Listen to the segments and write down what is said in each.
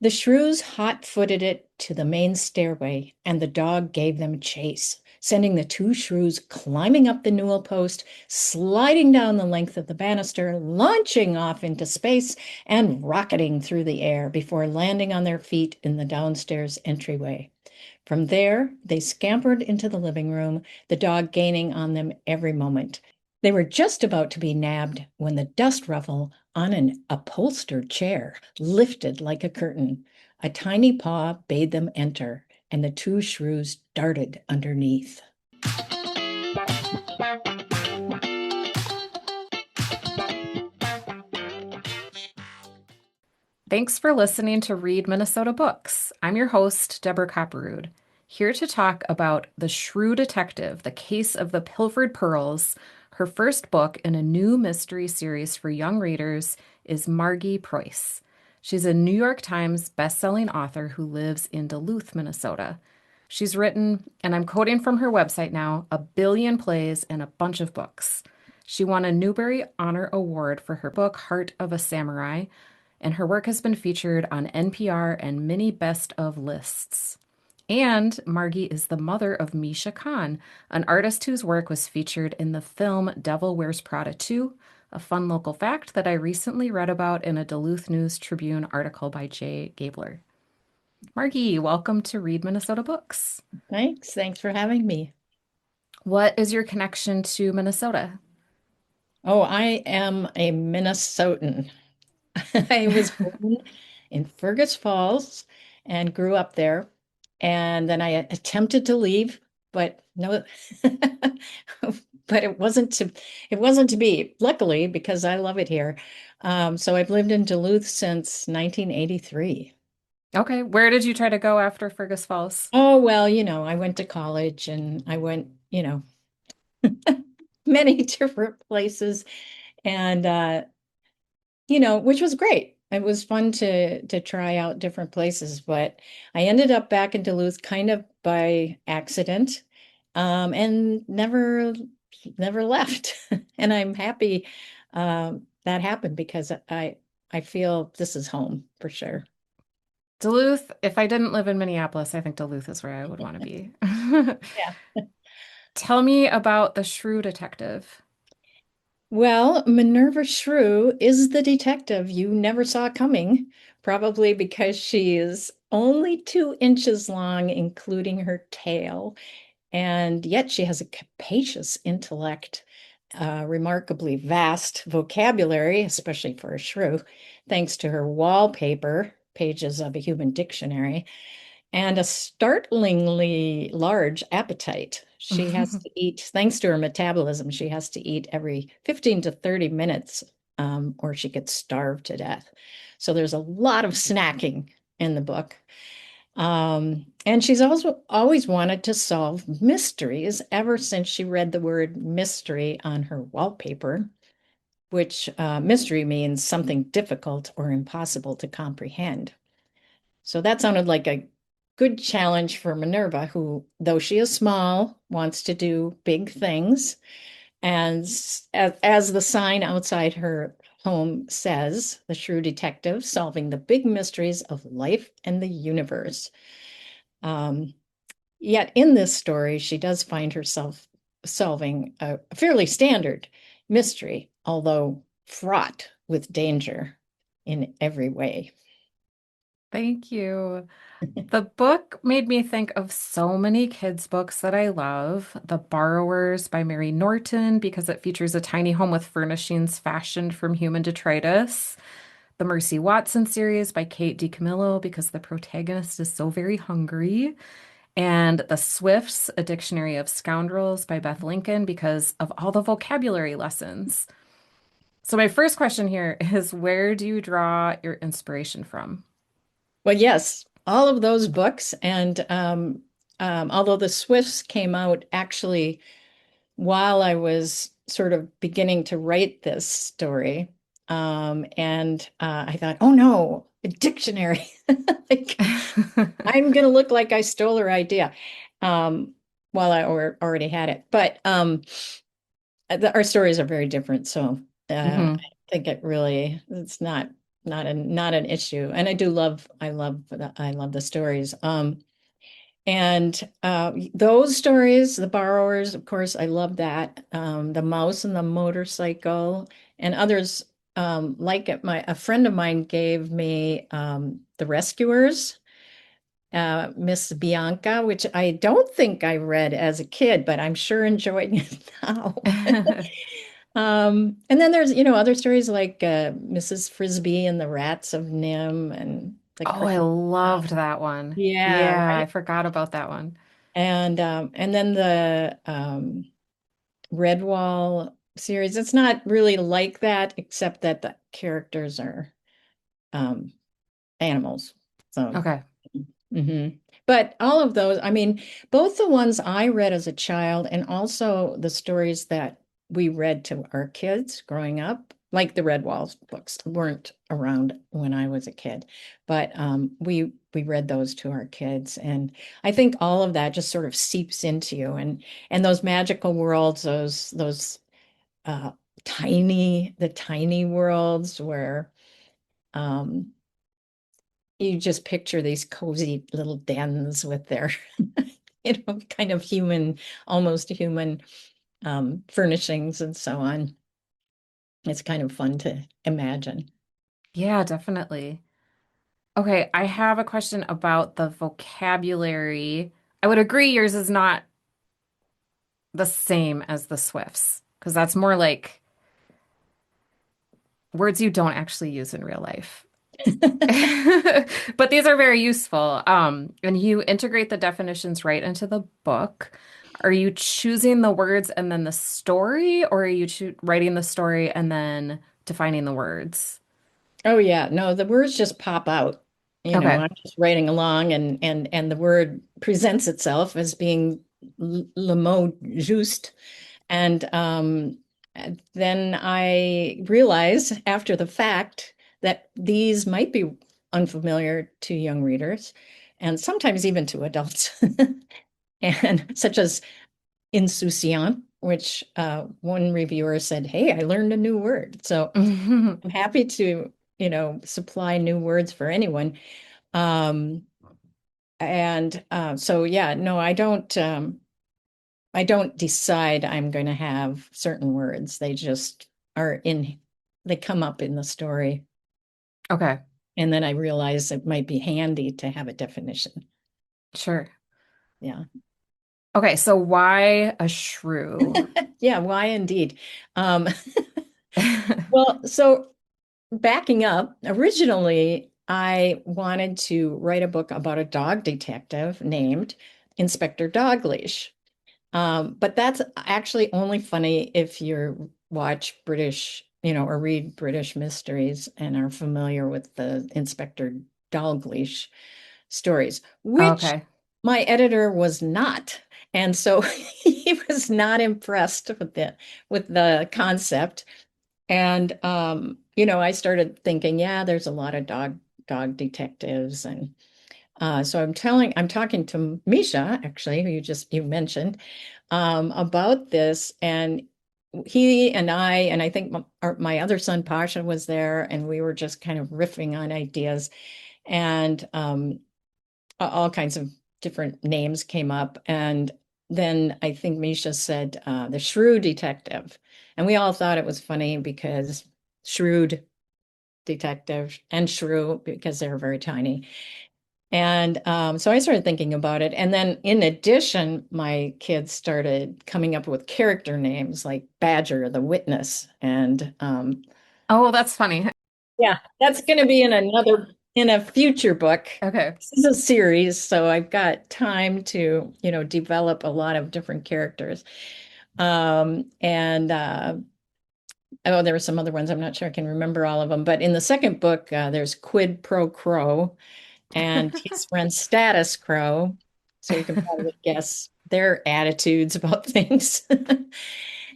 The shrews hot-footed it to the main stairway, and the dog gave them chase, sending the two shrews climbing up the newel post, sliding down the length of the banister, launching off into space, and rocketing through the air before landing on their feet in the downstairs entryway. From there, they scampered into the living room, the dog gaining on them every moment. They were just about to be nabbed when the dust ruffle on an upholstered chair lifted like a curtain. A tiny paw bade them enter, and the two shrews darted underneath. Thanks for listening to Read Minnesota Books. I'm your host, Deborah Copperrood, here to talk about The Shrew Detective, The Case of the Pilfered Pearls. Her first book in a new mystery series for young readers is Margi Preus. She's a New York Times bestselling author who lives in Duluth, Minnesota. She's written, and I'm quoting from her website now, 1 billion plays and a bunch of books. She won a Newbery Honor Award for her book, Heart of a Samurai, and her work has been featured on NPR and many best of lists. And Margi is the mother of Misha Khan, an artist whose work was featured in the film Devil Wears Prada 2, a fun local fact that I recently read about in a Duluth News Tribune article by Jay Gabler. Margi, welcome to Read Minnesota Books. Thanks for having me. What is your connection to Minnesota? Oh, I am a Minnesotan. I was born in Fergus Falls and grew up there. And then I attempted to leave, but no, but it wasn't to be, luckily, because I love it here. So I've lived in Duluth since 1983. Okay, where did you try to go after Fergus Falls? Oh, well, I went to college and I went, many different places and which was great. It was fun to try out different places, but I ended up back in Duluth kind of by accident, and never left. And I'm happy that happened because I feel this is home for sure. Duluth, if I didn't live in Minneapolis, I think Duluth is where I would want to be. Yeah. Tell me about the Shrew Detective. Well, Minerva Shrew is the detective you never saw coming, probably because she is only 2 inches long, including her tail. And yet she has a capacious intellect, remarkably vast vocabulary, especially for a shrew, thanks to her wallpaper, pages of a human dictionary, and a startlingly large appetite. She has to eat, thanks to her metabolism, she has to eat every 15 to 30 minutes, or she gets starved to death. So there's a lot of snacking in the book. And she's also always wanted to solve mysteries ever since she read the word mystery on her wallpaper, which mystery means something difficult or impossible to comprehend. So that sounded like a good challenge for Minerva, who, though she is small, wants to do big things. And as the sign outside her home says, the Shrew Detective solving the big mysteries of life and the universe. Um, Yet in this story, she does find herself solving a fairly standard mystery, although fraught with danger in every way. Thank you. The book made me think of so many kids' books that I love. The Borrowers by Mary Norton, because it features a tiny home with furnishings fashioned from human detritus. The Mercy Watson series by Kate DiCamillo, because the protagonist is so very hungry. And The Swifts, A Dictionary of Scoundrels by Beth Lincoln, because of all the vocabulary lessons. So, my first question here is, where do you draw your inspiration from? Well, yes, all of those books. And although the Swifts came out actually while I was sort of beginning to write this story, and I thought, oh no, a dictionary. Like, I'm going to look like I stole her idea. Um, while I already had it. But our stories are very different. So I Mhm. think it's not not an issue. And I love the stories. And those stories, The Borrowers, of course, I love that. The Mouse and the Motorcycle, and others like it. A friend of mine gave me The Rescuers, Miss Bianca, which I don't think I read as a kid, but I'm sure enjoying it now. And then there's, other stories like Mrs. Frisbee and the Rats of Nim and the Oh, I Crooked loved Owl. that one. Yeah, Yeah, I right. forgot about that one. And then the Redwall series. It's not really like that, except that the characters are um, animals. So, Okay. mhm. But all of those, I mean, both the ones I read as a child and also the stories that we read to our kids growing up, like the Red Walls books, weren't around when I was a kid, but we read those to our kids, and I think all of that just sort of seeps into you, and those magical worlds, those uh, the tiny worlds where um, you just picture these cozy little dens with their, kind of almost human furnishings and so on. It's kind of fun to imagine. Yeah, definitely. Okay, I have a question about the vocabulary. I would agree yours is not the same as the Swifts, because that's more like words you don't actually use in real life. But these are very useful. And you integrate the definitions right into the book. Are you choosing the words and then the story, or are you writing the story and then defining the words? Oh yeah, no, the words just pop out. Okay. I'm just writing along, and the word presents itself as being le mot juste. And then I realized after the fact that these might be unfamiliar to young readers and sometimes even to adults, and such as insouciant, which one reviewer said, "Hey, I learned a new word." So I'm happy to, supply new words for anyone. Um, and so, yeah, no, I don't decide I'm going to have certain words. They just they come up in the story. Okay, And then I realize it might be handy to have a definition. sure. Yeah. Okay, so why a shrew? Yeah, why indeed? Um, well, so backing up, originally I wanted to write a book about a dog detective named Inspector Dogleash. But that's actually only funny if you watch British, or read British mysteries and are familiar with the Inspector Dalglish stories, which Okay. my editor was not. And so he was not impressed with the concept. And I started thinking, yeah, there's a lot of dog detectives, and so I'm talking to Misha, actually, who you mentioned, about this, and he and I think my other son Pasha was there, and we were just kind of riffing on ideas, and all kinds of different names came up, and then I think Misha said the Shrew detective, and we all thought it was funny because shrewd detective and shrew because they're very tiny. And so I started thinking about it. And then in addition, my kids started coming up with character names like Badger, the Witness. And Oh, that's funny. yeah, that's going to be in a future book. Okay. This is a series, so I've got time to, develop a lot of different characters. And oh, there were some other ones. I'm not sure I can remember all of them. But in the second book, there's Quid Pro Quo, and his friend Status Crow. So you can probably guess their attitudes about things.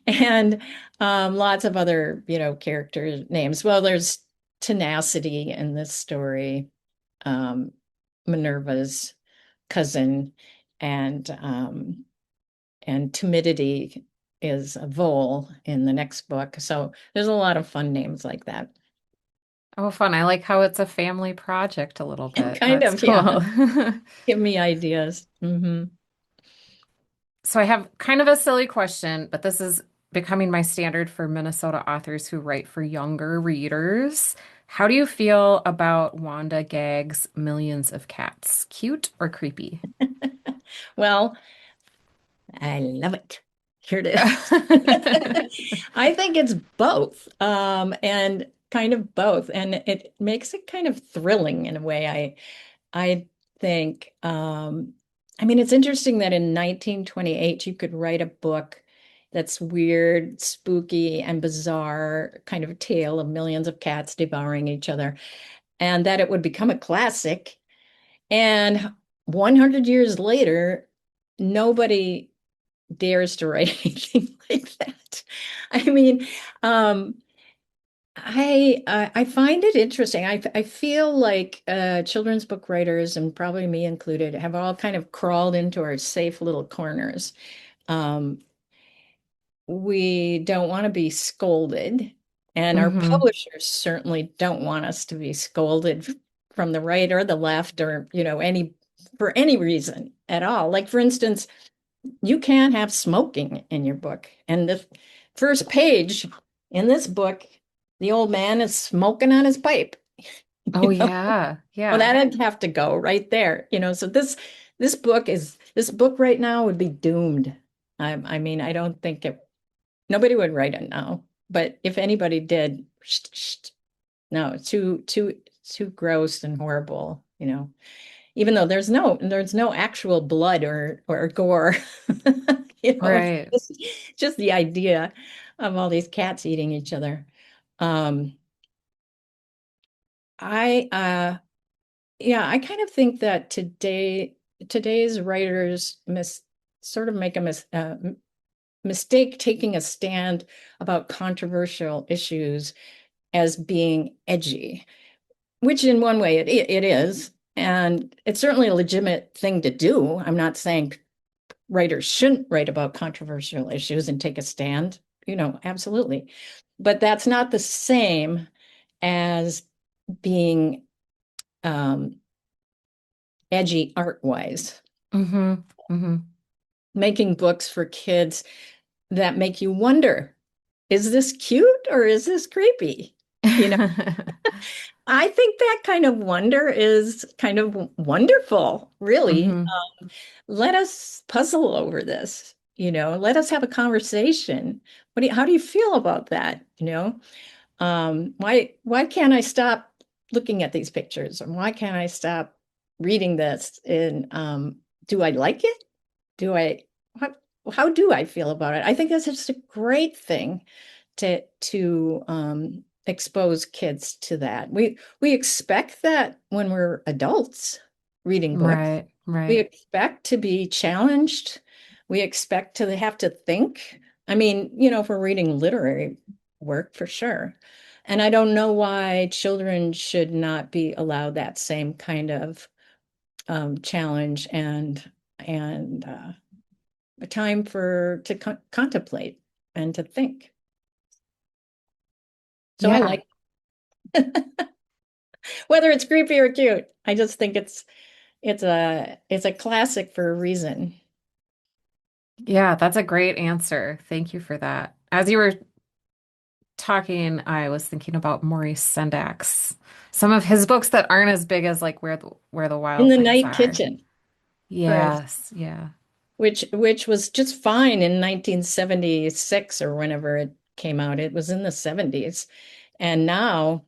And lots of other, character names. Well, there's Tenacity in this story, um, Minerva's cousin, and Timidity is a vole in the next book. So there's a lot of fun names like that. Oh, fun. I like how it's a family project a little bit. Kind That's of, yeah. cool. Give me ideas. So I have kind of a silly question, but this is becoming my standard for Minnesota authors who write for younger readers. How do you feel about Wanda Gagg's Millions of Cats? Cute or creepy? Well, I love it. Here it is. I think it's both, and kind of both, and it makes it kind of thrilling in a way. I think, I mean, it's interesting that in 1928 you could write a book that's weird, spooky, and bizarre, kind of a tale of millions of cats devouring each other, and that it would become a classic. And 100 years later, nobody dares to write anything like that. I mean, um, I find it interesting. I feel like children's book writers, and probably me included, have all kind of crawled into our safe little corners. Um, we don't want to be scolded, and our Hmm. publishers certainly don't want us to be scolded from the right or the left, or any for any reason at all. Like, for instance, you can't have smoking in your book. And the first page in this book, the old man is smoking on his pipe. Oh, yeah. Well, Yeah. that'd have to go right there. So this book right now would be doomed. I mean, I don't think nobody would write it now. But if anybody did, no, too gross and horrible. Even though there's no actual blood or gore. Right. Just the idea of all these cats eating each other. Um, I yeah, I kind of think that today's writers sort of make a mistake taking a stand about controversial issues as being edgy, which in one way it is. And it's certainly a legitimate thing to do. I'm not saying writers shouldn't write about controversial issues and take a stand, absolutely. But that's not the same as being um, edgy art wise, Hmm. Hmm. making books for kids that make you wonder, is this cute or is this creepy? You know, I think that kind of wonder is kind of wonderful, really. Hmm. Let us puzzle over this, let us have a conversation. How do you feel about that? Why can't I stop looking at these pictures? And why can't I stop reading this? And do I like it? Do I, how, how do I feel about it? I think that's just a great thing to expose kids to that. We expect that when we're adults reading books. Right. We Right. expect to be challenged. We expect to have to think. I mean, if we're reading literary work, for sure. And I don't know why children should not be allowed that same kind of challenge and a time to contemplate and to think. So I Yeah. like whether it's creepy or cute. I just think it's a classic for a reason. Yeah, that's a great answer. Thank you for that. As you were talking, I was thinking about Maurice Sendak's some of his books that aren't as big as like where the In wild the things Night are. Kitchen, for instance, Yes, yeah. which was just fine in 1976 or whenever it came out. It was in the 70s. And now,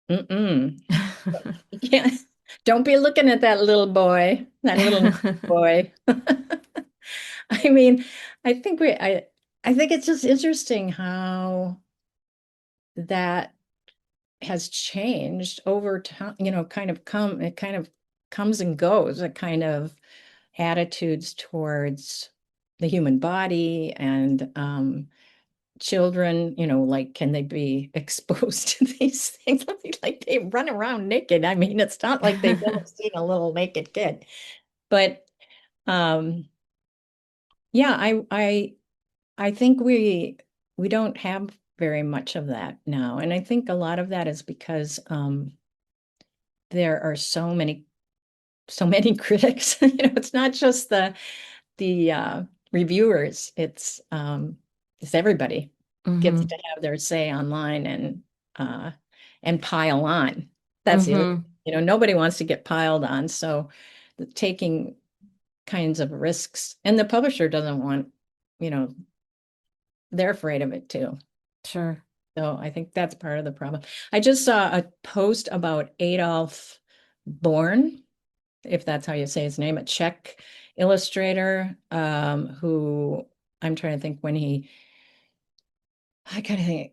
mm-mm. Yeah, don't be looking at that little boy, that little boy. I mean, I think we I think it's just interesting how that has changed over time, it kind of comes and goes, a kind of attitudes towards the human body and children, like, can they be exposed to these things? Like, they run around naked. I mean, it's not like they've never seen a little naked kid. But um, yeah, I think we don't have very much of that now. And I think a lot of that is because there are so many critics. It's not just the reviewers. It's everybody gets Mm-hmm. to have their say online uh and pile on. That's the other, Mm-hmm. nobody wants to get piled on. So taking kinds of risks, and the publisher doesn't want, you know, they're afraid of it too. Sure. So I think that's part of the problem. I just saw a post about Adolf Born, if that's how you say his name, a Czech illustrator, who I'm trying to think when I kind of think,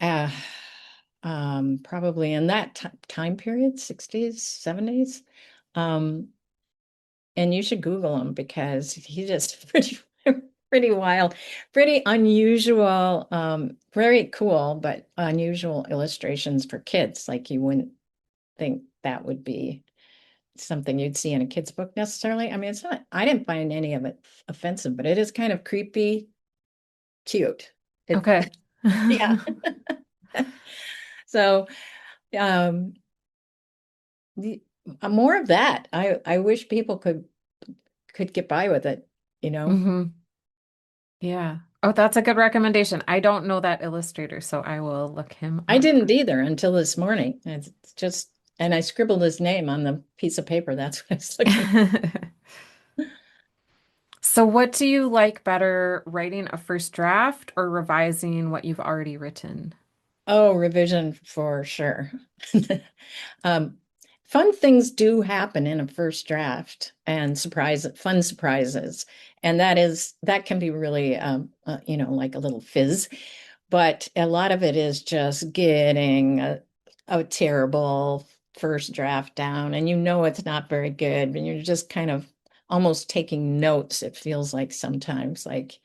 probably in that time period, 60s, 70s. Um, and you should Google him because he just pretty wild, pretty unusual, very cool, but unusual illustrations for kids. Like you wouldn't think that would be something you'd see in a kid's book necessarily. I mean, it's not, I didn't find any of it offensive, but it is kind of creepy, cute. It, Okay. yeah. So, um, the, more of that. I wish people could get by with it, you know. Mm-hmm. Yeah. Oh, that's a good recommendation. I don't know that illustrator, so I will look him I up. didn't either until this morning. It's just, and I scribbled his name on the piece of paper. That's what I was looking. So, what do you like better, writing a first draft or revising what you've already written? Oh, revision for sure. Um, Fun things do happen in a first draft and fun surprises. And that can be really, like a little fizz, but a lot of it is just getting a terrible first draft down and it's not very good. And you're just kind of almost taking notes. It feels like sometimes like,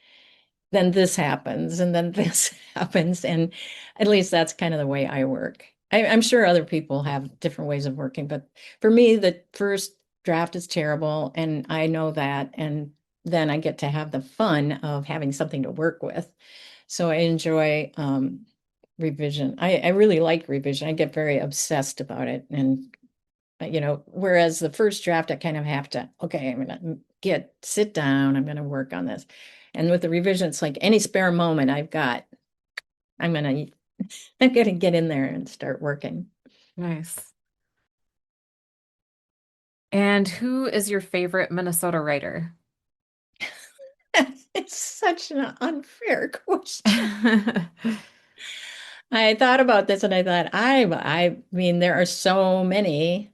then this happens and then this happens. And at least that's kind of the way I work. I'm sure other people have different ways of working, but for me, the first draft is terrible. And I know that. And then I get to have the fun of having something to work with. So I enjoy revision. I really like revision. I get very obsessed about it. And whereas the first draft, I kind of have to, okay, I'm gonna sit down, I'm gonna work on this. And with the revision, it's like any spare moment I've got, I'm gonna I'm gonna get in there and start working. Nice. And who is your favorite Minnesota writer? It's such an unfair question. I thought about this and I thought, I mean, there are so many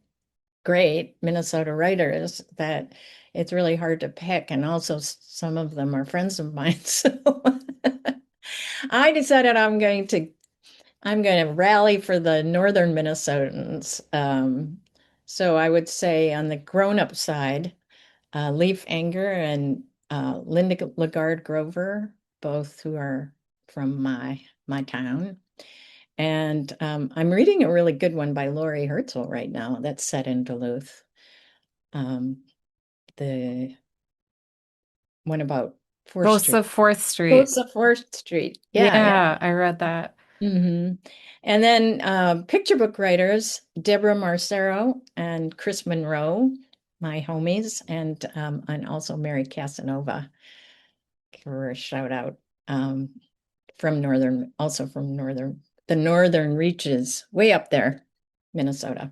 great Minnesota writers that it's really hard to pick. And also some of them are friends of mine. So I decided I'm going to rally for the Northern Minnesotans. So I would say on the grown-up side, Leaf Anger and Linda Lagarde Grover, both who are from my town. And I'm reading a really good one by Lori Herzl right now that's set in Duluth. Um, the one about 4th Ghosts Street. of Fourth Street. Ghosts of 4th Street. Yeah, yeah. Yeah, I read that. Hmm. And then picture book writers, Deborah Marcero and Chris Monroe, my homies, and also Mary Casanova for a shout out from the Northern Reaches, way up there, Minnesota.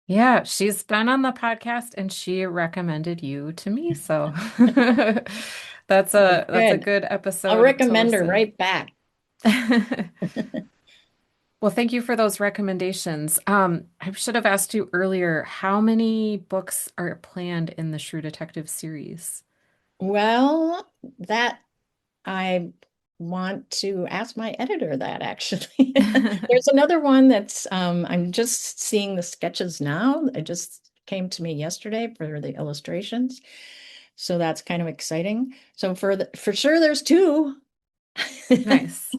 Yeah, she's been on the podcast and she recommended you to me, so that's Oh, a good. good I'll episode to recommend her listen. right back. Well, thank you for those recommendations. I should have asked you earlier, how many books are planned in the Shrew Detective series? Well, that I want to ask my editor that actually. There's another one that's I'm just seeing the sketches now. It just came to me yesterday for the illustrations. So that's kind of exciting. So for sure there's two. Nice.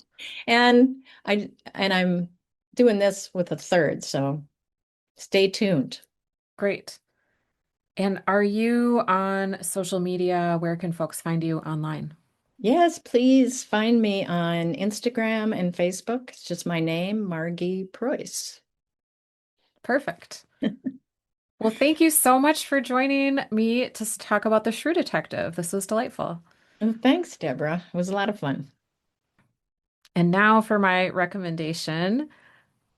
And I'm doing this with a third, so stay tuned. Great. And are you on social media? Where can folks find you online? Yes, please find me on Instagram and Facebook. It's just my name, Margi Preus. Perfect. Well, thank you so much for joining me to talk about the Shrew Detective. This was delightful. And thanks, Deborah. It was a lot of fun. And now for my recommendation.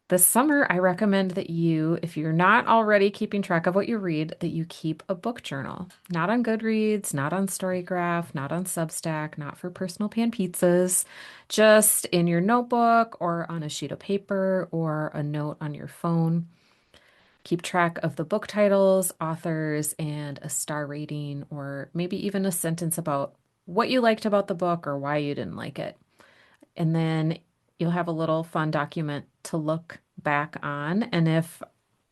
This summer, I recommend that you, if you're not already keeping track of what you read, that you keep a book journal. Not on Goodreads, not on Storygraph, not on Substack, not for personal pan pizzas, just in your notebook or on a sheet of paper or a note on your phone. Keep track of the book titles, authors, and a star rating, or maybe even a sentence about what you liked about the book or why you didn't like it. And then you'll have a little fun document to look back on. And if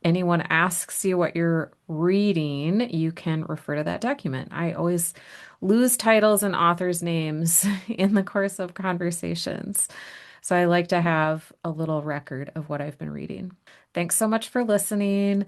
anyone asks you what you're reading, you can refer to that document. I always lose titles and authors' names in the course of conversations. So I like to have a little record of what I've been reading. Thanks so much for listening.